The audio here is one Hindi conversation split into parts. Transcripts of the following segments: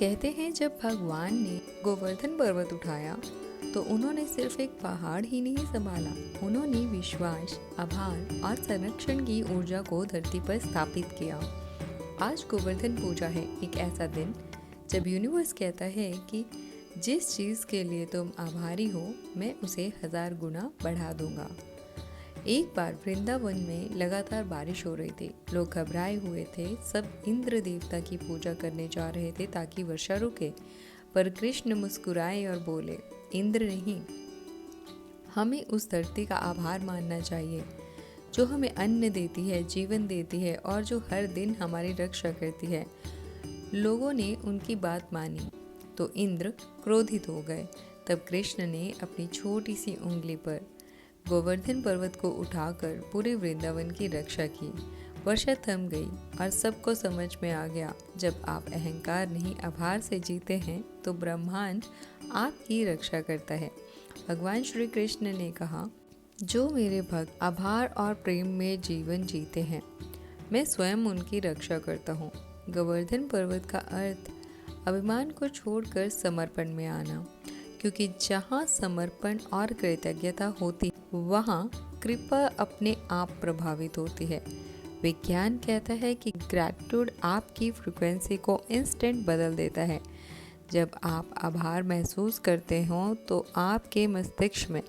कहते हैं जब भगवान ने गोवर्धन पर्वत उठाया तो उन्होंने सिर्फ एक पहाड़ ही नहीं संभाला, उन्होंने विश्वास, आभार और संरक्षण की ऊर्जा को धरती पर स्थापित किया। आज गोवर्धन पूजा है, एक ऐसा दिन जब यूनिवर्स कहता है कि जिस चीज़ के लिए तुम आभारी हो मैं उसे 1000 गुना बढ़ा दूंगा। एक बार वृंदावन में लगातार बारिश हो रही थी, लोग घबराए हुए थे, सब इंद्र देवता की पूजा करने जा रहे थे ताकि वर्षा रुके। पर कृष्ण मुस्कुराए और बोले, इंद्र नहीं, हमें उस धरती का आभार मानना चाहिए जो हमें अन्न देती है, जीवन देती है और जो हर दिन हमारी रक्षा करती है। लोगों ने उनकी बात मानी तो इंद्र क्रोधित हो गए। तब कृष्ण ने अपनी छोटी सी उंगली पर गोवर्धन पर्वत को उठाकर पूरे वृंदावन की रक्षा की। वर्षा थम गई और सबको समझ में आ गया, जब आप अहंकार नहीं आभार से जीते हैं तो ब्रह्मांड आपकी रक्षा करता है। भगवान श्री कृष्ण ने कहा, जो मेरे भक्त आभार और प्रेम में जीवन जीते हैं मैं स्वयं उनकी रक्षा करता हूँ। गोवर्धन पर्वत का अर्थ अभिमान को छोड़कर समर्पण में आना, क्योंकि जहाँ समर्पण और कृतज्ञता होती वहाँ कृपा अपने आप प्रभावित होती है। विज्ञान कहता है कि ग्रैटिट्यूड आपकी फ्रीक्वेंसी को इंस्टेंट बदल देता है। जब आप आभार महसूस करते हो तो आपके मस्तिष्क में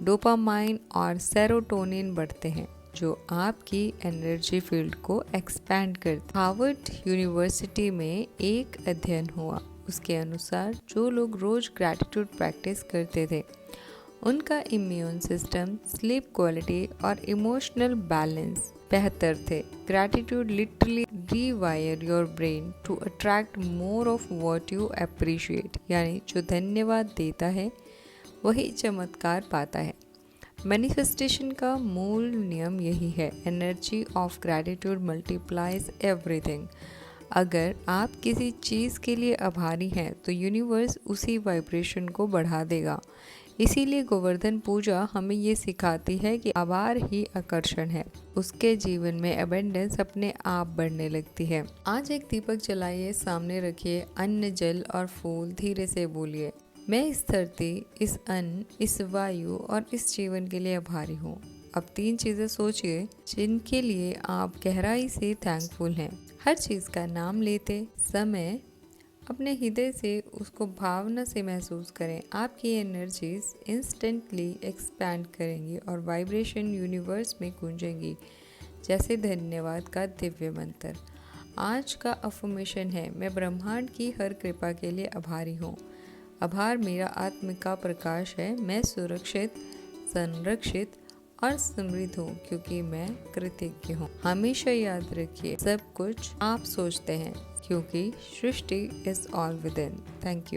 डोपामाइन और सेरोटोनिन बढ़ते हैं, जो आपकी एनर्जी फील्ड को एक्सपैंड करते। हार्वर्ड यूनिवर्सिटी में एक अध्ययन हुआ, उसके अनुसार जो लोग रोज ग्रैटिट्यूड प्रैक्टिस करते थे उनका इम्यून सिस्टम, स्लीप क्वालिटी और इमोशनल बैलेंस बेहतर थे। Gratitude literally rewire your brain to attract more of what you appreciate, यानी जो धन्यवाद देता है वही चमत्कार पाता है। मैनिफेस्टेशन का मूल नियम यही है, energy of gratitude multiplies everything. अगर आप किसी चीज़ के लिए आभारी हैं तो यूनिवर्स उसी वाइब्रेशन को बढ़ा देगा। इसीलिए गोवर्धन पूजा हमें ये सिखाती है कि आभार ही आकर्षण है, उसके जीवन में अबेंडेंस अपने आप बढ़ने लगती है। आज एक दीपक जलाइए, सामने रखिए अन्न, जल और फूल, धीरे से बोलिए, मैं इस धरती, इस अन्न, इस वायु और इस जीवन के लिए आभारी हूँ। अब 3 चीज़ें सोचिए जिनके लिए आप गहराई से थैंकफुल हैं। हर चीज़ का नाम लेते समय अपने हृदय से उसको भावना से महसूस करें। आपकी एनर्जीज इंस्टेंटली एक्सपैंड करेंगी और वाइब्रेशन यूनिवर्स में गूंजेंगी जैसे धन्यवाद का दिव्य मंत्र। आज का अफर्मेशन है, मैं ब्रह्मांड की हर कृपा के लिए आभारी हूँ। आभार मेरा आत्म का प्रकाश है, मैं सुरक्षित, संरक्षित और समृद्ध हूँ क्योंकि मैं कृतज्ञ हूँ। हमेशा याद रखिए, सब कुछ आप सोचते हैं क्योंकि सृष्टि is all within. Thank you.